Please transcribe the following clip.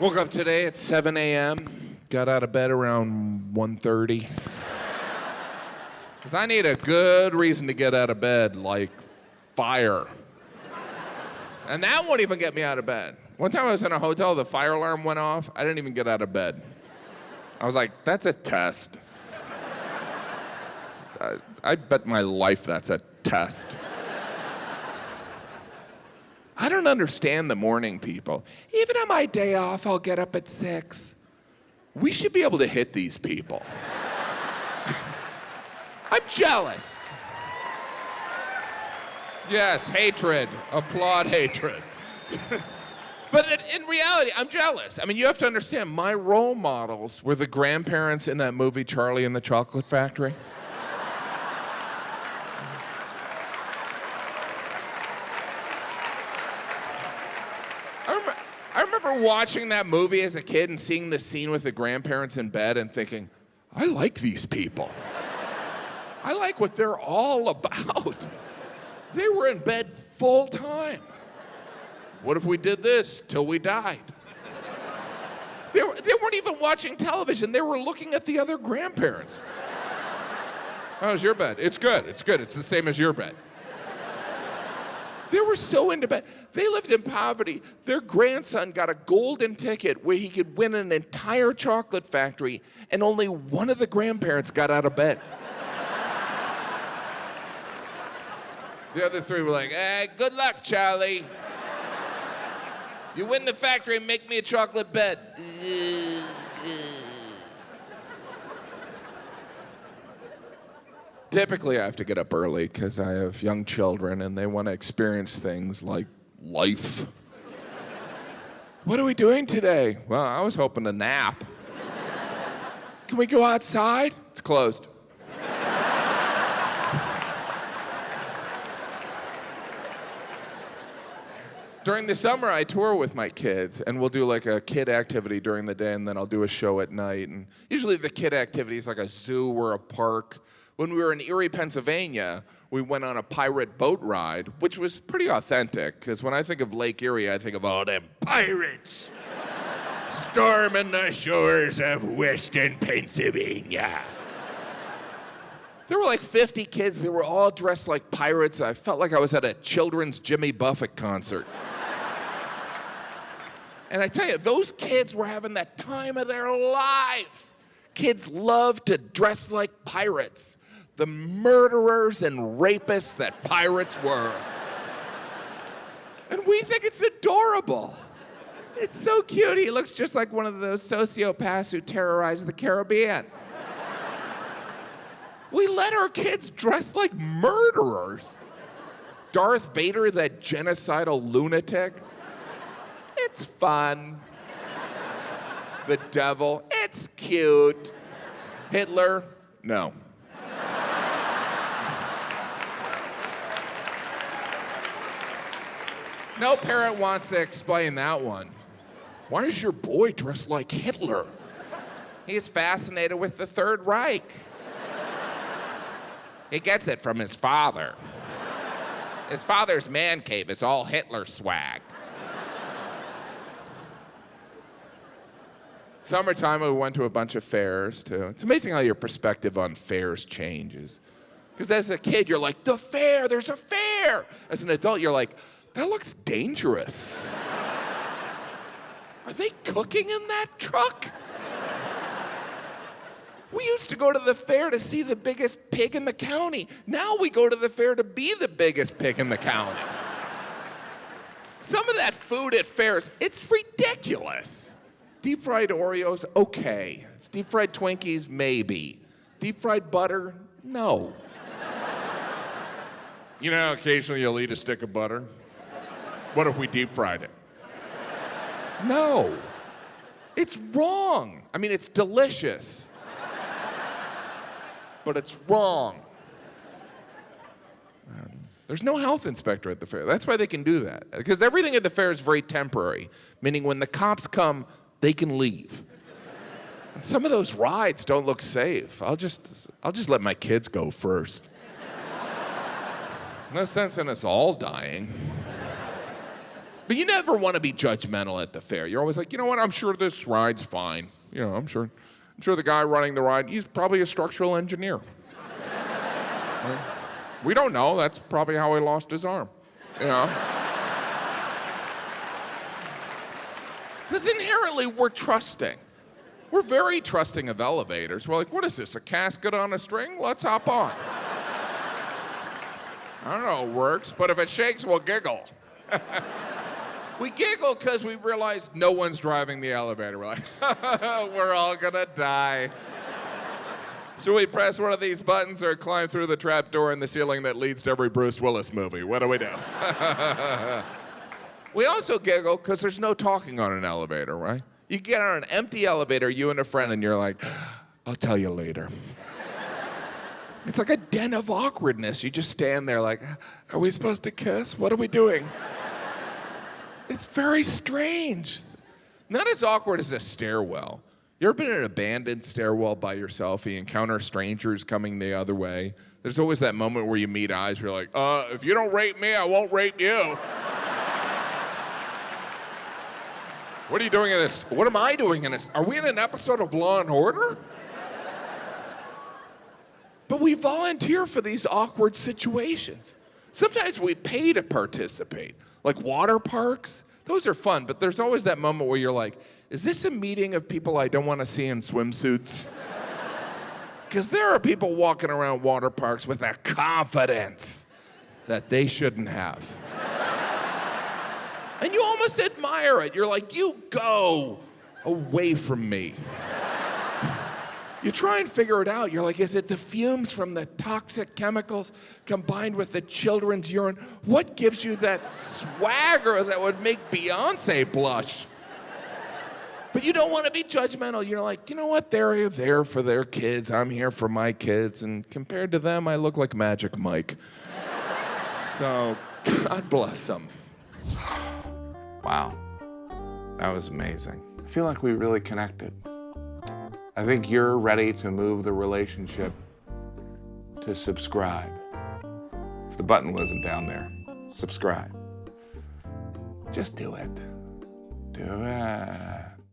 Woke up today at 7 a.m., got out of bed around 1:30. Because I need a good reason to get out of bed, like fire. And that won't even get me out of bed. One time I was in a hotel, the fire alarm went off. I didn't even get out of bed. I was like, that's a test. I bet my life that's a test. I don't understand the morning people. Even on my day off, I'll get up at 6. We should be able to hit these people. I'm jealous. Yes, hatred. Applaud hatred. But in reality, I'm jealous. I mean, you have to understand, my role models were the grandparents in that movie, Charlie and the Chocolate Factory. I remember watching that movie as a kid and seeing the scene with the grandparents in bed and thinking, I like these people. I like what they're all about. They were in bed full time. What if we did this till we died? They weren't even watching television. They were looking at the other grandparents. How's your bed? It's good. It's good. It's the same as your bed. They were so into bed. They lived in poverty. Their grandson got a golden ticket where he could win an entire chocolate factory, and only one of the grandparents got out of bed. The other three were like, hey, good luck, Charlie. You win the factory and make me a chocolate bed. Typically, I have to get up early because I have young children and they want to experience things like life. What are we doing today? Well, I was hoping to nap. Can we go outside? It's closed. During the summer, I tour with my kids, and we'll do like a kid activity during the day, and then I'll do a show at night. And usually the kid activity is like a zoo or a park. When we were in Erie, Pennsylvania, we went on a pirate boat ride, which was pretty authentic, because when I think of Lake Erie, I think of all them pirates storming the shores of Western Pennsylvania. There were like 50 kids. They were all dressed like pirates. I felt like I was at a children's Jimmy Buffett concert. And I tell you, those kids were having that time of their lives. Kids love to dress like pirates. The murderers and rapists that pirates were. And we think it's adorable. It's so cute. He looks just like one of those sociopaths who terrorize the Caribbean. We let our kids dress like murderers. Darth Vader, that genocidal lunatic. It's fun. The devil, it's cute. Hitler, no. No parent wants to explain that one. Why is your boy dressed like Hitler? He's fascinated with the Third Reich. He gets it from his father. His father's man cave is all Hitler swag. Summertime, we went to a bunch of fairs, too. It's amazing how your perspective on fairs changes. Because as a kid, you're like, the fair, there's a fair. As an adult, you're like, that looks dangerous. Are they cooking in that truck? We used to go to the fair to see the biggest pig in the county. Now we go to the fair to be the biggest pig in the county. Some of that food at fairs, it's ridiculous. Deep fried Oreos, okay. Deep fried Twinkies, maybe. Deep fried butter, no. You know, occasionally you'll eat a stick of butter. What if we deep fried it? No. It's wrong. I mean, it's delicious. But it's wrong. There's no health inspector at the fair. That's why they can do that. Because everything at the fair is very temporary, meaning when the cops come, they can leave. And some of those rides don't look safe. I'll just let my kids go first. No sense in us all dying. But you never want to be judgmental at the fair. You're always like, you know what, I'm sure this ride's fine. You know, I'm sure the guy running the ride, he's probably a structural engineer. Right? We don't know. That's probably how he lost his arm, you know? Because inherently, we're trusting. We're very trusting of elevators. We're like, what is this, a casket on a string? Let's hop on. I don't know, it works, but if it shakes, we'll giggle. We giggle because we realize no one's driving the elevator. We're like, we're all gonna die. Should we press one of these buttons or climb through the trap door in the ceiling that leads to every Bruce Willis movie? What do we do? We also giggle because there's no talking on an elevator, right? You get on an empty elevator, you and a friend, and you're like, I'll tell you later. It's like a den of awkwardness. You just stand there like, are we supposed to kiss? What are we doing? It's very strange. Not as awkward as a stairwell. You ever been in an abandoned stairwell by yourself? You encounter strangers coming the other way. There's always that moment where you meet eyes where you're like, if you don't rape me, I won't rape you. What are you doing in this? What am I doing in this? Are we in an episode of Law and Order? But we volunteer for these awkward situations. Sometimes we pay to participate. Like water parks, those are fun, but there's always that moment where you're like, is this a meeting of people I don't want to see in swimsuits? Because there are people walking around water parks with a confidence that they shouldn't have. And you almost admire it. You're like, you go away from me. You try and figure it out. You're like, is it the fumes from the toxic chemicals combined with the children's urine? What gives you that swagger that would make Beyonce blush? But you don't want to be judgmental. You're like, you know what? They're there for their kids. I'm here for my kids. And compared to them, I look like Magic Mike. So, God bless them. Wow. That was amazing. I feel like we really connected. I think you're ready to move the relationship to subscribe. If the button wasn't down there, subscribe. Just do it. Do it.